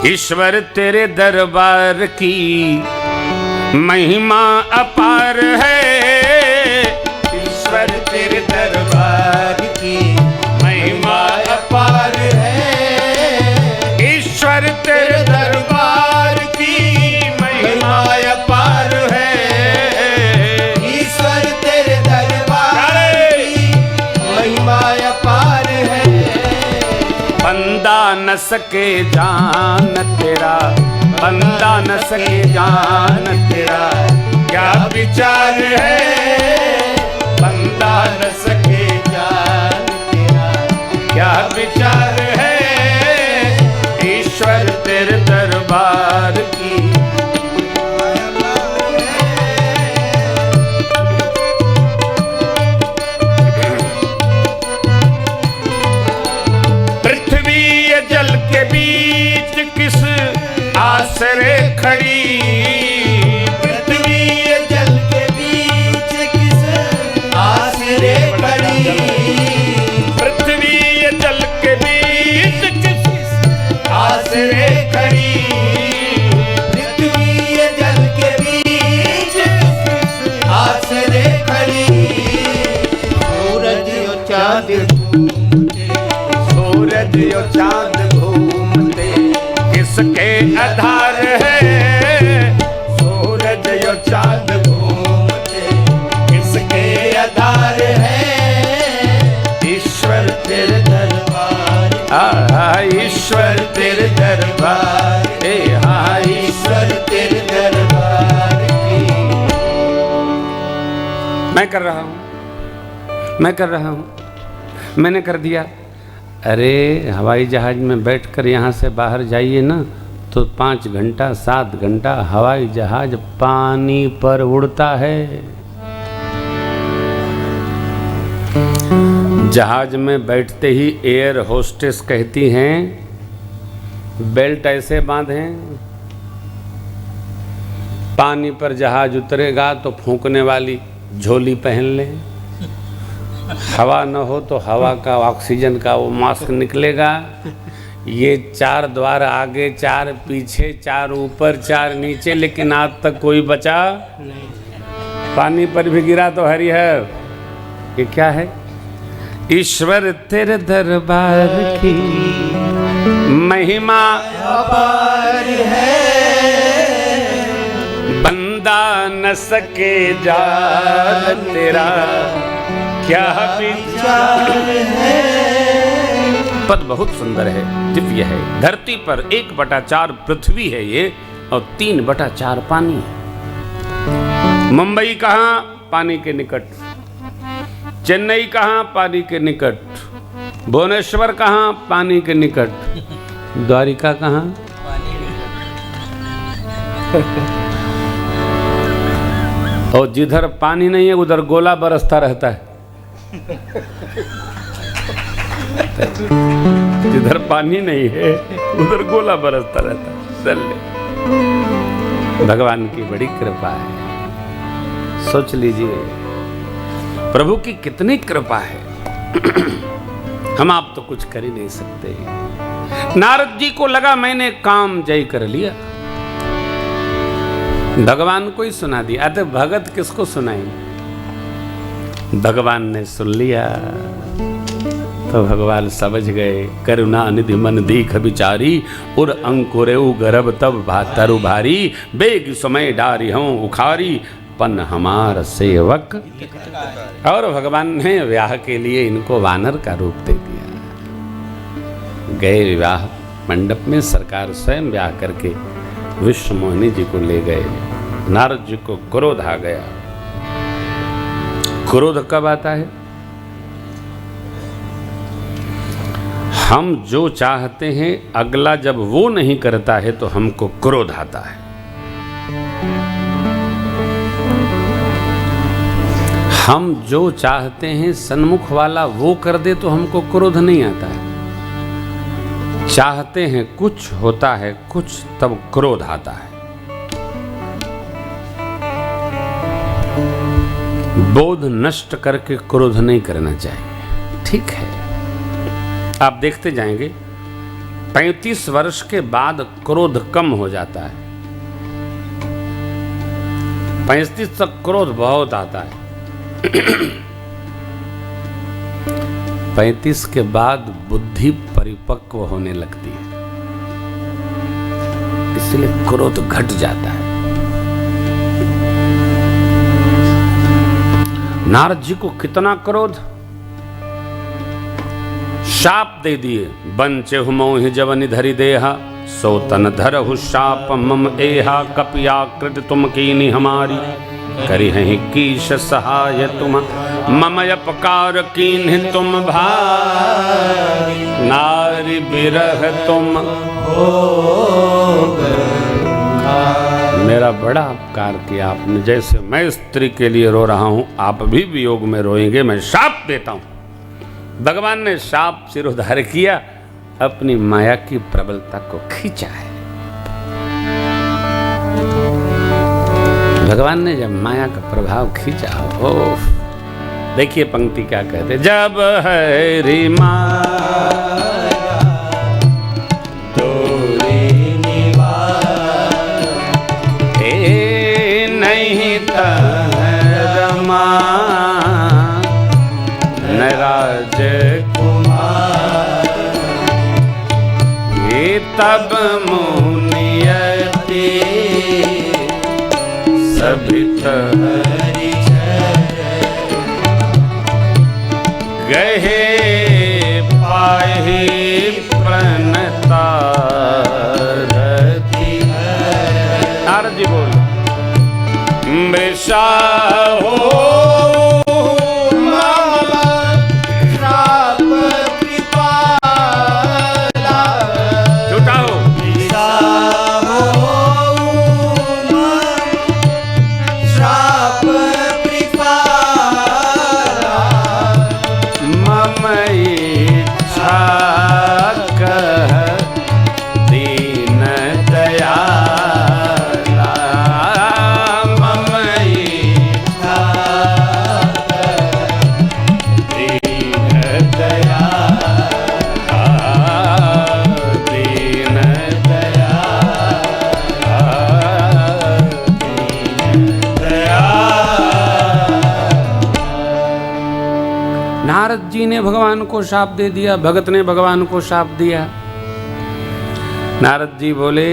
ईश्वर तेरे दरबार की महिमा अपार है। ईश्वर तेरे दरबार की महिमा अपार है। ईश्वर तेरे दरबार की महिमा अपार है। ईश्वर तेरे दरबार की महिमा अपार है। बंदा न सके जान तेरा, बंदा न सके जान तेरा क्या विचार है। बंदा न सके जान तेरा क्या विचार है। ईश्वर तेरे दरबार की जल के बीच किस आसरे खड़ी। पृथ्वी जल के बीच किस आसरे खड़ी। पृथ्वी जल के बीच किस आसरे खड़ी। पृथ्वी जल के बीच किस आसरे खड़ी। सूरज और चांद सूरज और चांद घूमते किसके आधार है। सूरज और चांद घूमते किसके आधार है। ईश्वर तेरे दरबार, ईश्वर तेरे दरबार, हाँ ईश्वर तेरे दरबार की। मैं कर रहा हूँ, मैं कर रहा हूँ, मैंने कर दिया। अरे हवाई जहाज़ में बैठकर यहाँ से बाहर जाइए ना तो 5 घंटा 7 घंटा हवाई जहाज़ पानी पर उड़ता है। जहाज़ में बैठते ही एयर होस्टेस कहती हैं बेल्ट ऐसे बांधें, पानी पर जहाज़ उतरेगा तो फूंकने वाली झोली पहन लें। हवा न हो तो हवा का ऑक्सीजन का वो मास्क निकलेगा। ये 4 द्वार आगे 4 पीछे 4 ऊपर 4 नीचे, लेकिन आज तक कोई बचा नहीं। पानी पर भी गिरा तो हरिहर। ये क्या है? ईश्वर तेरे दरबार की महिमा अपार है। बंदा न सके जान तेरा क्या विचार है। पद बहुत सुंदर है, दिव्य है। धरती पर 1/4 पृथ्वी है ये और 3/4 पानी है। मुंबई कहाँ? पानी के निकट। चेन्नई कहाँ? पानी के निकट। भुवनेश्वर कहाँ? पानी के निकट। द्वारिका कहाँ? और जिधर पानी नहीं है उधर गोला बरसता रहता है। जिधर पानी नहीं है उधर गोला बरसता रहता है। चल, भगवान की बड़ी कृपा है। सोच लीजिए प्रभु की कितनी कृपा है। हम आप तो कुछ कर ही नहीं सकते। नारद जी को लगा मैंने काम जय कर लिया, भगवान को ही सुना दिया। अतः भगत किसको सुनाएंगे? भगवान ने सुन लिया तो भगवान समझ गए। करुणा निधि मन दीख विचारी उर अंकुरेउ गर्भ तब तरु भारी। बेग समय डारी हूँ उखारी पन हमार सेवक। और भगवान ने विवाह के लिए इनको वानर का रूप दे दिया। गए विवाह मंडप में, सरकार स्वयं ब्याह करके विश्व मोहिनी जी को ले गए। नारद जी को क्रोध आ गया। क्रोध कब आता है? हम जो चाहते हैं अगला जब वो नहीं करता है तो हमको क्रोध आता है। हम जो चाहते हैं सन्मुख वाला वो कर दे तो हमको क्रोध नहीं आता है। चाहते हैं कुछ, होता है कुछ, तब क्रोध आता है। बोध नष्ट करके क्रोध नहीं करना चाहिए। ठीक है, आप देखते जाएंगे 35 वर्ष के बाद क्रोध कम हो जाता है। 35 तक क्रोध बहुत आता है। 35 के बाद बुद्धि परिपक्व होने लगती है, इसलिए क्रोध घट जाता है। नारद जी को कितना क्रोध, शाप दे दिए। बंचे हुमोहि जवनि धरि देहा, सो तन धरहु शाप मम एहा। कपियाकृत तुम कीनी हमारी, करी हैं कीश सहाय तुम। मम अपकार कीन्हि तुम भारी, नारी बिरह तुम मेरा बड़ा उपकार किया आपने। जैसे मैं स्त्री के लिए रो रहा हूं, आप भी वियोग में रोएंगे। मैं शाप देता हूं। भगवान ने शाप सिरोधार्य किया, अपनी माया की प्रबलता को खींचा है। भगवान ने जब माया का प्रभाव खींचा, ओह, देखिए पंक्ति क्या कहते, जब है री माया तोरी निवास, ए नहीं रमा न राजकुमार, ये तब मुनियति सभी हरि गहे पाहि प्रणता रति। नारद जी बोल, मृषा हो नारद जी ने भगवान को शाप दे दिया, भगत ने भगवान को शाप दिया। नारद जी बोले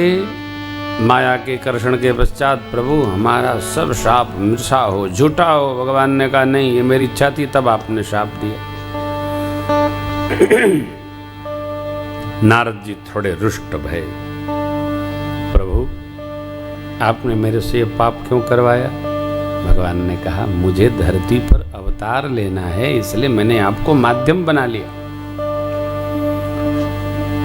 माया के कर्षण के पश्चात, प्रभु हमारा सब शाप मिर्चा हो, झूठा हो। भगवान ने कहा नहीं, ये मेरी इच्छा थी, तब आपने शाप दिया। नारद जी थोड़े रुष्ट भये, प्रभु आपने मेरे से ये पाप क्यों करवाया? भगवान ने कहा मुझे धरती पर अवतार लेना है, इसलिए मैंने आपको माध्यम बना लिया।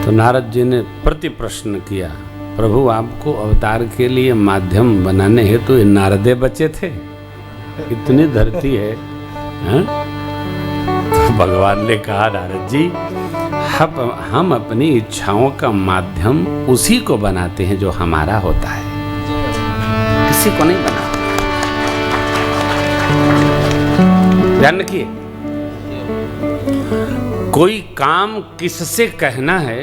तो नारद जी ने प्रति प्रश्न किया, प्रभु आपको अवतार के लिए माध्यम बनाने हेतु तो नारदे बचे थे, इतनी धरती है, हाँ? तो भगवान ने कहा नारद जी हम अपनी इच्छाओं का माध्यम उसी को बनाते हैं जो हमारा होता है, किसी को नहीं बनाते। ध्यान रखिए, कोई काम किससे कहना है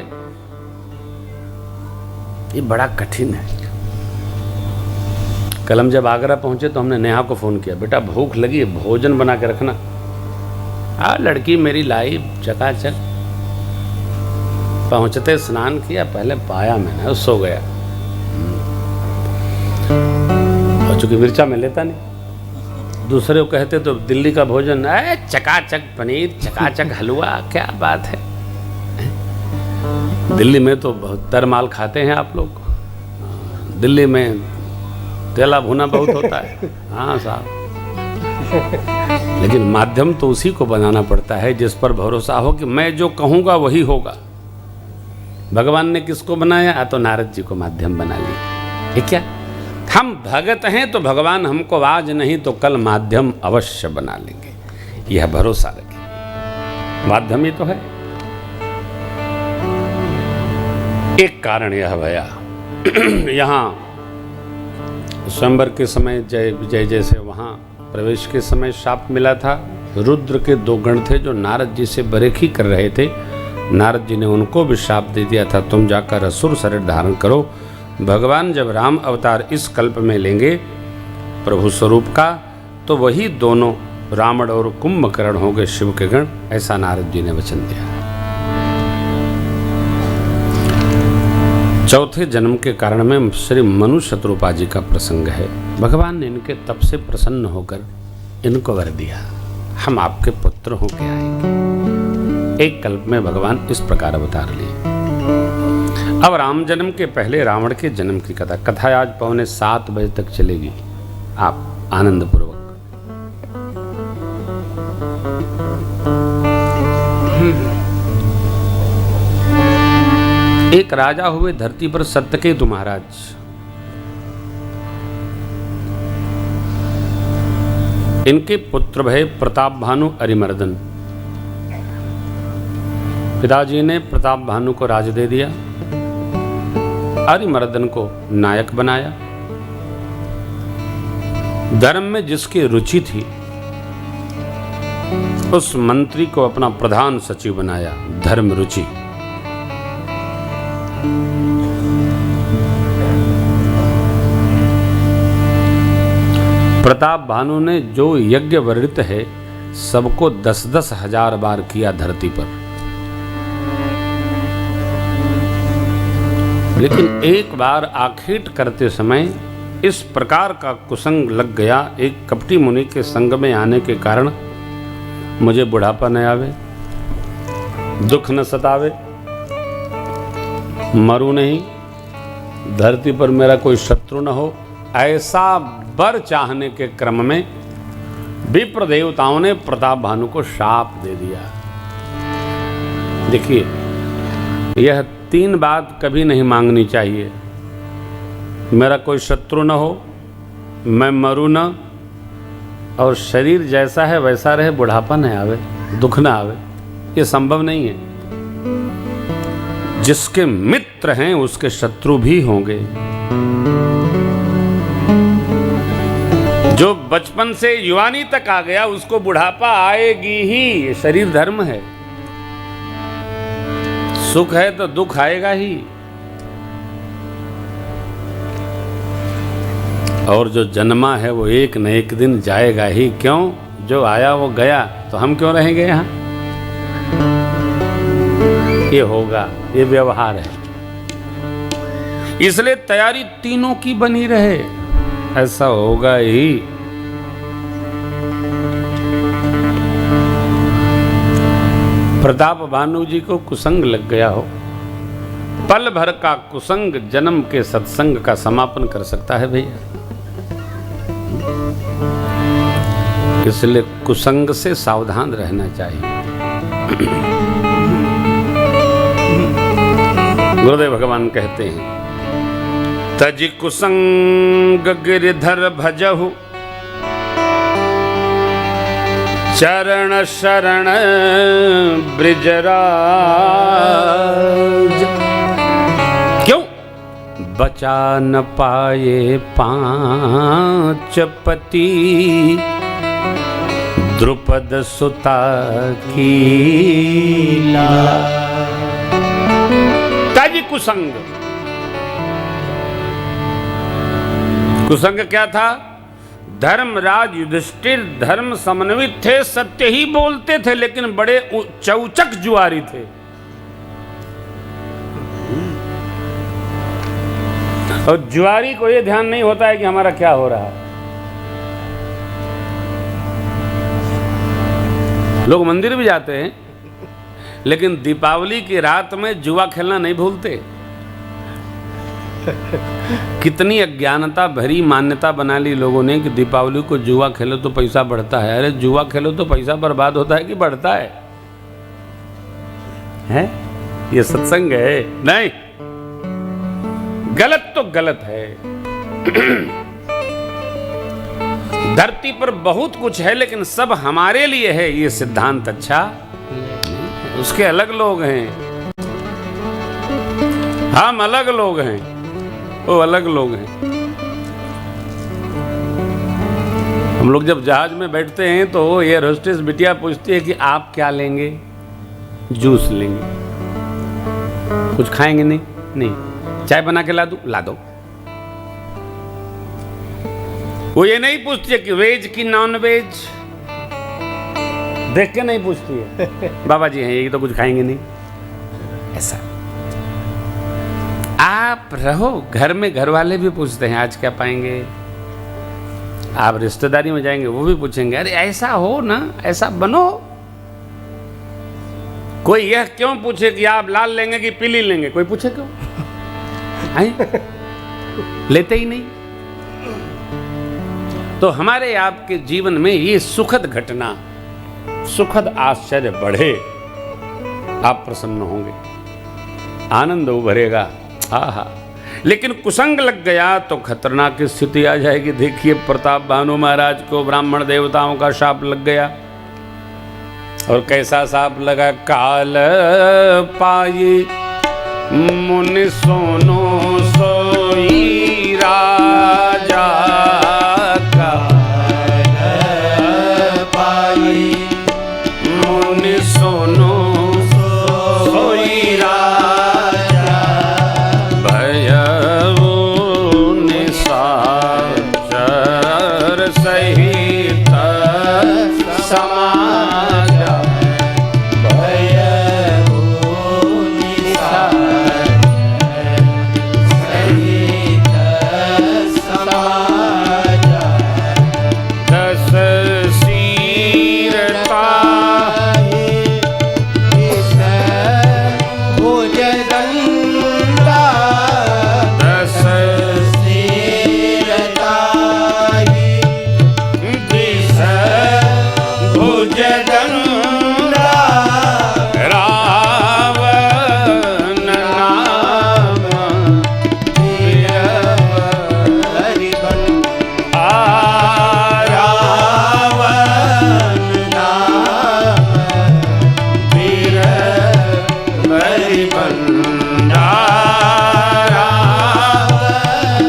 ये बड़ा कठिन है। कल हम जब आगरा पहुंचे तो हमने नेहा को फोन किया, बेटा भूख लगी है, भोजन बना के रखना। लड़की मेरी लाई चकाचक, पहुंचते स्नान किया, पहले पाया मैंने, सो गया। और चूंकि मिर्चा मैं लेता नहीं, दूसरे को कहते तो दिल्ली का भोजन, चकाचक पनीर, चकाचक हलवा, क्या बात है। दिल्ली में तो बहुत तर माल खाते हैं आप लोग, दिल्ली में तेला भुना बहुत होता है। हाँ साहब, लेकिन माध्यम तो उसी को बनाना पड़ता है जिस पर भरोसा हो कि मैं जो कहूँगा वही होगा। भगवान ने किसको बनाया? तो नारद जी को माध्यम बना लिया। ये क्या, हम भगत हैं तो भगवान हमको आज नहीं तो कल माध्यम अवश्य बना लेंगे, यह भरोसा रखिए। माध्यम ही तो है। एक कारण यह भया, यहाँ स्वयंवर के समय जय विजय जैसे वहाँ प्रवेश के समय शाप मिला था। रुद्र के 2 गण थे जो नारद जी से बरेखी कर रहे थे। नारद जी ने उनको भी श्राप दे दिया था, तुम जाकर असुर शरीर धारण करो। भगवान जब राम अवतार इस कल्प में लेंगे प्रभु स्वरूप का, तो वही दोनों रावण और कुंभकर्ण हो गए शिव के गण, ऐसा नारद जी ने वचन दिया। चौथे जन्म के कारण में श्री मनु शत्रुपा जी का प्रसंग है। भगवान ने इनके तप से प्रसन्न होकर इनको वर दिया, हम आपके पुत्र होके आएंगे। एक कल्प में भगवान इस प्रकार अवतार लिए। अब राम जन्म के पहले रावण के जन्म की कथा आज 6:45 बजे तक चलेगी, आप आनंद पूर्वक। एक राजा हुए धरती पर सत्यकेतु महाराज। इनके पुत्र भय प्रताप भानु अरिमर्दन। पिताजी ने प्रताप भानु को राज दे दिया, अरिमर्दन को नायक बनाया। धर्म में जिसकी रुचि थी उस मंत्री को अपना प्रधान सचिव बनाया, धर्म रुचि। प्रताप भानु ने जो यज्ञ वर्णित है सबको 10-10 हजार बार किया धरती पर, लेकिन एक बार आखेट करते समय इस प्रकार का कुसंग लग गया, एक कपटी मुनि के संग में आने के कारण मुझे बुढ़ापा न आवे, दुख न सतावे, मरूं नहीं, धरती पर मेरा कोई शत्रु न हो, ऐसा वर चाहने के क्रम में विप्र देवताओं ने प्रताप भानु को शाप दे दिया। देखिए, यह 3 बात कभी नहीं मांगनी चाहिए, मेरा कोई शत्रु न हो, मैं मरूं न, और शरीर जैसा है वैसा रहे, बुढ़ापा न आवे, दुख न आवे। ये संभव नहीं है। जिसके मित्र हैं उसके शत्रु भी होंगे। जो बचपन से युवानी तक आ गया उसको बुढ़ापा आएगी ही, शरीर धर्म है। सुख है तो दुख आएगा ही। और जो जन्मा है वो एक न एक दिन जाएगा ही। क्यों? जो आया वो गया, तो हम क्यों रहेंगे यहां? ये होगा, ये व्यवहार है। इसलिए तैयारी तीनों की बनी रहे, ऐसा होगा ही। प्रताप भानु जी को कुसंग लग गया हो, पल भर का कुसंग जन्म के सत्संग का समापन कर सकता है भैया। इसलिए कुसंग से सावधान रहना चाहिए। गुरुदेव भगवान कहते हैं, तज कुसंग गिरधर भजहु, चरण शरण ब्रिजराज। क्यों? बचा न पाए 5 पति, द्रुपद सुता की लाला। तज कुसंग। कुसंग क्या था? धर्मराज युधिष्ठिर धर्म समन्वित थे, सत्य ही बोलते थे, लेकिन बड़े चौचक जुआरी थे। और जुआरी को यह ध्यान नहीं होता है कि हमारा क्या हो रहा है। लोग मंदिर भी जाते हैं, लेकिन दीपावली की रात में जुआ खेलना नहीं भूलते। कितनी अज्ञानता भरी मान्यता बना ली लोगों ने कि दीपावली को जुआ खेलो तो पैसा बढ़ता है। अरे जुआ खेलो तो पैसा बर्बाद होता है कि बढ़ता है? हैं? ये सत्संग है? नहीं, गलत तो गलत है। धरती पर बहुत कुछ है, लेकिन सब हमारे लिए है, ये सिद्धांत अच्छा। उसके अलग लोग हैं, हम अलग लोग हैं, वो अलग लोग हैं। हम लोग जब जहाज में बैठते हैं तो एयर होस्टेस बिटिया पूछती है कि आप क्या लेंगे? जूस लेंगे। कुछ खाएंगे नहीं? नहीं। चाय बना के ला दूं? ला दो। वो ये नहीं पूछती कि वेज की नॉन वेज, देख के नहीं पूछती है। बाबा जी हैं ये तो कुछ खाएंगे नहीं, ऐसा। आप रहो घर में, घर वाले भी पूछते हैं आज क्या पाएंगे। आप रिश्तेदारी में जाएंगे वो भी पूछेंगे अरे ऐसा हो ना, ऐसा बनो। कोई यह क्यों पूछे कि आप लाल लेंगे कि पीली लेंगे? कोई पूछे क्यों? लेते ही नहीं। तो हमारे आपके जीवन में ये सुखद घटना, सुखद आश्चर्य बढ़े, आप प्रसन्न होंगे, आनंद उभरेगा। आहा। लेकिन कुसंग लग गया तो खतरनाक स्थिति आ जाएगी। देखिए प्रताप भानु महाराज को ब्राह्मण देवताओं का शाप लग गया। और कैसा शाप लगा? काल पाई मुनि सोनो सोई राजा का, पाई मुनि सोनो सोई राजा, भयउ निशाचर सहित समाजा, भयउ निशाचर सहित समाजा, दस सीरता भुजदंडा, दस सीरता दिस भुजदंडा, रावण नाम हरिबन, रावण नाम वीर हरिबंडा, रावण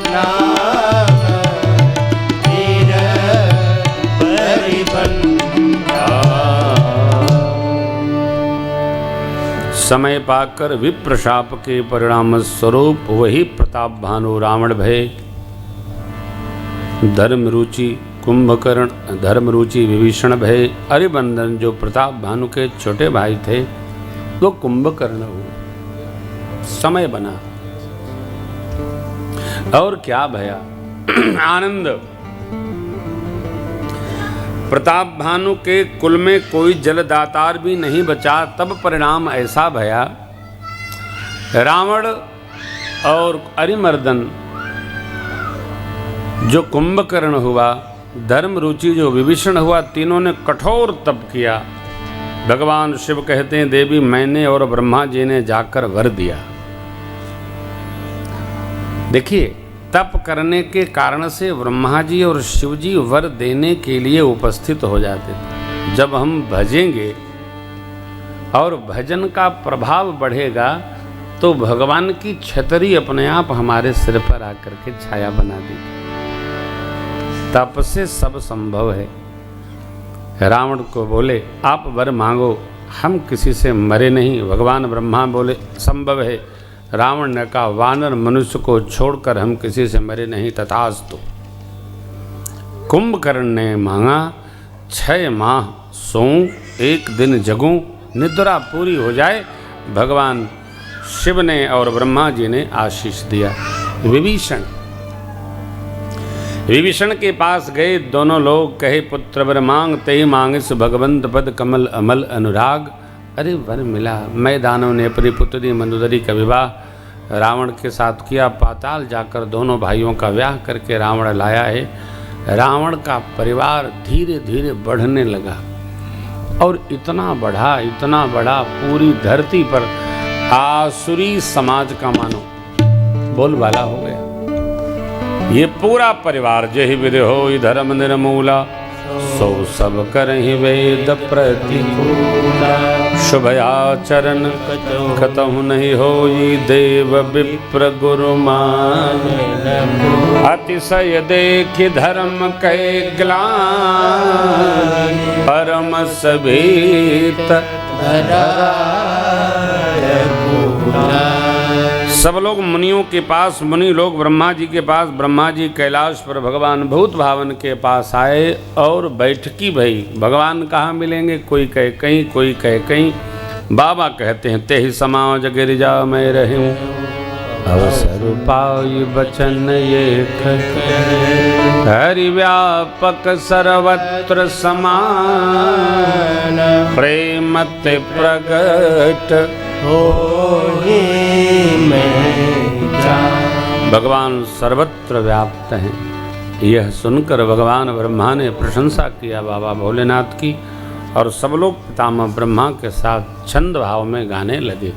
नाम वीर हरिबंडा। समय पाकर विप्रशाप के परिणाम स्वरूप वही प्रताप भानु रावण भय, धर्म रुचि कुंभकर्ण, धर्म रुचि विभीषण भय, अरिबंदन जो प्रताप भानु के छोटे भाई थे वो कुंभकर्ण हुए। समय बना और क्या भया? आनंद। प्रताप भानु के कुल में कोई जलदातार भी नहीं बचा। तब परिणाम ऐसा भया, रावण और अरिमर्दन जो कुंभकर्ण हुआ, धर्म रुचि जो विभीषण हुआ, तीनों ने कठोर तप किया। भगवान शिव कहते हैं देवी मैंने और ब्रह्मा जी ने जाकर वर दिया। देखिए तप करने के कारण से ब्रह्मा जी और शिव जी वर देने के लिए उपस्थित हो जाते थे। जब हम भजेंगे और भजन का प्रभाव बढ़ेगा तो भगवान की छतरी अपने आप हमारे सिर पर आकर के छाया बना देगी। तप से सब संभव है। रावण को बोले आप वर मांगो, हम किसी से मरे नहीं। भगवान ब्रह्मा बोले संभव है। रावण ने कहा वानर मनुष्य को छोड़कर हम किसी से मरे नहीं, तथास्तु। कुंभकर्ण ने मांगा 6 माह सोऊं, 1 दिन जगूं, निद्रा पूरी हो जाए। भगवान शिव ने और ब्रह्मा जी ने आशीष दिया। विभीषण के पास गए दोनों लोग, कहे पुत्र वर मांग, ते मांगिस भगवंत पद कमल अमल अनुराग। अरे वर मिला। मैं दानव ने अपनी पुत्री मंदोदरी का विवाह रावण के साथ किया। पाताल जाकर दोनों भाइयों का ब्याह करके रावण लाया है। रावण का परिवार धीरे धीरे बढ़ने लगा और इतना बढ़ा पूरी धरती पर आसुरी समाज का मानो बोलबाला हो गया। ये पूरा परिवार जहि विधि होई धर्म निर्मूला, सो सब करहि वेद प्रतिकूला। शुभ आचरण कतहु नहीं होई, देव विप्र गुरु मान। अतिशय देखि धर्म कै ग्लानि, परम सभीत धराय सब लोग मुनियों के पास, मुनि लोग ब्रह्मा जी के पास, ब्रह्मा जी कैलाश पर भगवान भूत भावन के पास आए और बैठकी भई। भगवान कहाँ मिलेंगे? कोई कहे कहीं, कोई कहे कहीं। बाबा कहते हैं ते ही समाओ जगिरिजा मैं रहूं, अवसर पाई बचन ये हरि व्यापक सर्वत्र समान, प्रेम ते प्रगट हो मैं जान। भगवान सर्वत्र व्याप्त हैं। यह सुनकर भगवान ब्रह्मा ने प्रशंसा किया बाबा भोलेनाथ की, और सब लोग पितामह ब्रह्मा के साथ छंद भाव में गाने लगे।